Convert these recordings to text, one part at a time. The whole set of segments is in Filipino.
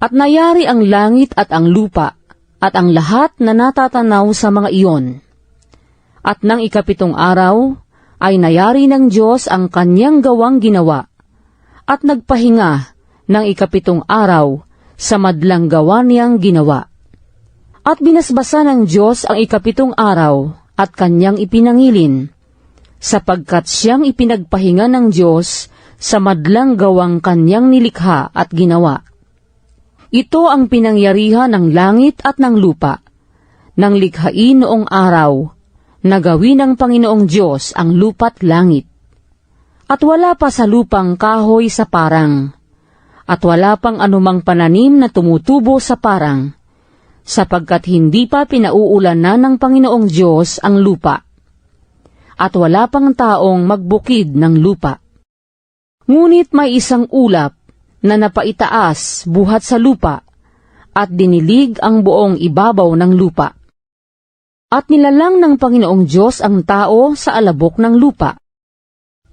At nayari ang langit at ang lupa, at ang lahat na natatanaw sa mga iyon. At nang ikapitong araw, ay nayari ng Diyos ang kanyang gawang ginawa, at nagpahinga ng ikapitong araw sa madlang gawa niyang ginawa. At binasbasa ng Diyos ang ikapitong araw at kanyang ipinangilin, sapagkat siyang ipinagpahinga ng Diyos sa madlang gawang kanyang nilikha at ginawa. Ito ang pinangyarihan ng langit at ng lupa, nang likhain noong araw, na gawin ng Panginoong Diyos ang lupa't langit. At wala pa sa lupang kahoy sa parang, at wala pang anumang pananim na tumutubo sa parang, sapagkat hindi pa pinauulanan ng Panginoong Diyos ang lupa. At wala pang taong magbukid ng lupa. Ngunit may isang ulap na napaitaas buhat sa lupa, at dinilig ang buong ibabaw ng lupa. At nilalang ng Panginoong Diyos ang tao sa alabok ng lupa,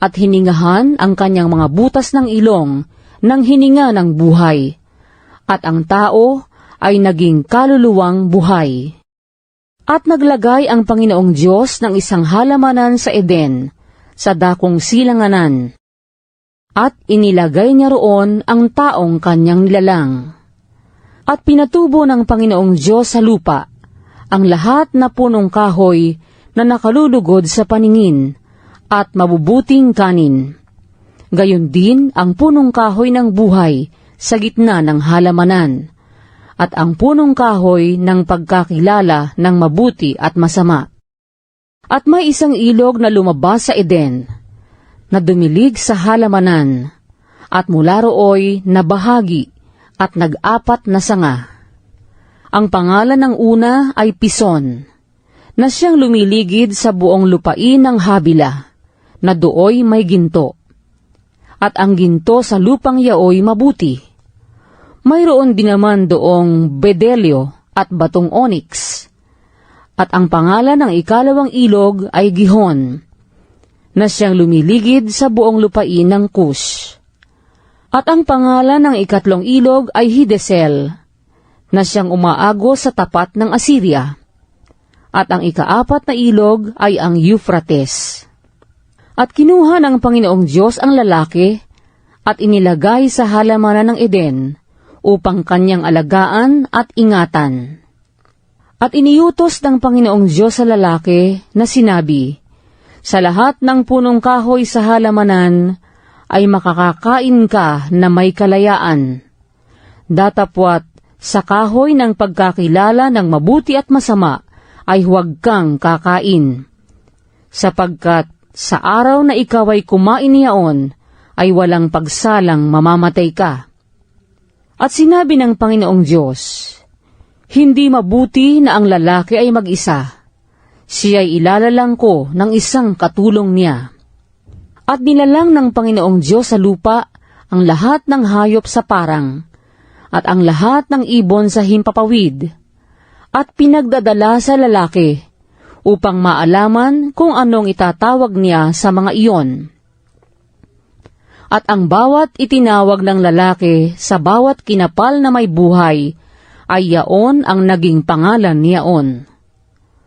at hiningahan ang kanyang mga butas ng ilong ng hininga ng buhay, at ang tao ay naging kaluluwang buhay. At naglagay ang Panginoong Diyos ng isang halamanan sa Eden, sa dakong silanganan, at inilagay niya roon ang taong kanyang nilalang. At pinatubo ng Panginoong Diyos sa lupa ang lahat na punong kahoy na nakalulugod sa paningin at mabubuting kanin. Gayon din ang punong kahoy ng buhay sa gitna ng halamanan, at ang punong kahoy ng pagkakilala ng mabuti at masama. At may isang ilog na lumabas sa Eden, na dumilig sa halamanan, at mula rooy nabahagi at nag-apat na sanga. Ang pangalan ng una ay Pison, na siyang lumiligid sa buong lupain ng Habila, na dooy may ginto. At ang ginto sa lupang yaoy mabuti. Mayroon din naman doong bedelyo at batong onyx. At ang pangalan ng ikalawang ilog ay Gihon, na siyang lumiligid sa buong lupain ng Cush. At ang pangalan ng ikatlong ilog ay Hidesel, na siyang umaago sa tapat ng Assyria. At ang ikaapat na ilog ay ang Euphrates. At kinuha ng Panginoong Diyos ang lalaki at inilagay sa halamanan ng Eden upang kanyang alagaan at ingatan. At iniutos ng Panginoong Diyos sa lalaki na sinabi, sa lahat ng punong kahoy sa halamanan ay makakakain ka na may kalayaan. Datapwat sa kahoy ng pagkakilala ng mabuti at masama ay huwag kang kakain. Sapagkat sa araw na ikaw ay kumain niyaon, ay walang pagsalang mamamatay ka. At sinabi ng Panginoong Diyos, hindi mabuti na ang lalaki ay mag-isa. Siya'y ilalalang ko ng isang katulong niya. At nilalang ng Panginoong Diyos sa lupa ang lahat ng hayop sa parang, at ang lahat ng ibon sa himpapawid, at pinagdadala sa lalaki, upang maalaman kung anong itatawag niya sa mga iyon. At ang bawat itinawag ng lalaki sa bawat kinapal na may buhay, ay yaon ang naging pangalan niyaon.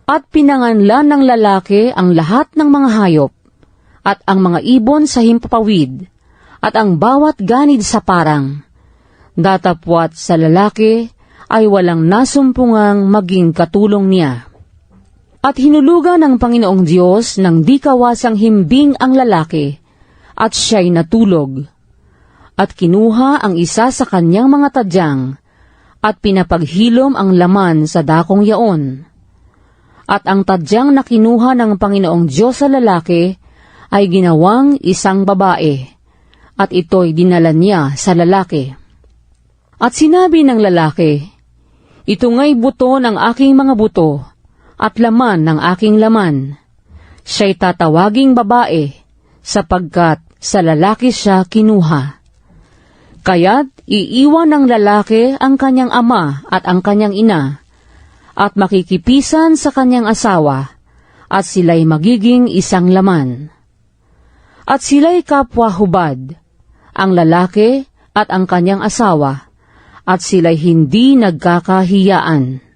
At pinanganlan ng lalaki ang lahat ng mga hayop, at ang mga ibon sa himpapawid, at ang bawat ganid sa parang. Datapwat sa lalaki ay walang nasumpungang maging katulong niya. At hinulugan ng Panginoong Diyos ng di kawasang himbing ang lalaki, at siya'y natulog. At kinuha ang isa sa kanyang mga tadyang, at pinapaghilom ang laman sa dakong yaon. At ang tadyang na kinuha ng Panginoong Diyos sa lalaki ay ginawang isang babae, at ito'y dinala niya sa lalaki. At sinabi ng lalaki, ito nga'y buto ng aking mga buto, at laman ng aking laman. Siya'y tatawaging babae, sapagkat sa lalaki siya kinuha. Kaya't iiwan ng lalaki ang kanyang ama at ang kanyang ina, at makikipisan sa kanyang asawa, at sila'y magiging isang laman. At sila'y kapwa hubad, ang lalaki at ang kanyang asawa, at sila'y hindi nagkakahiyaan.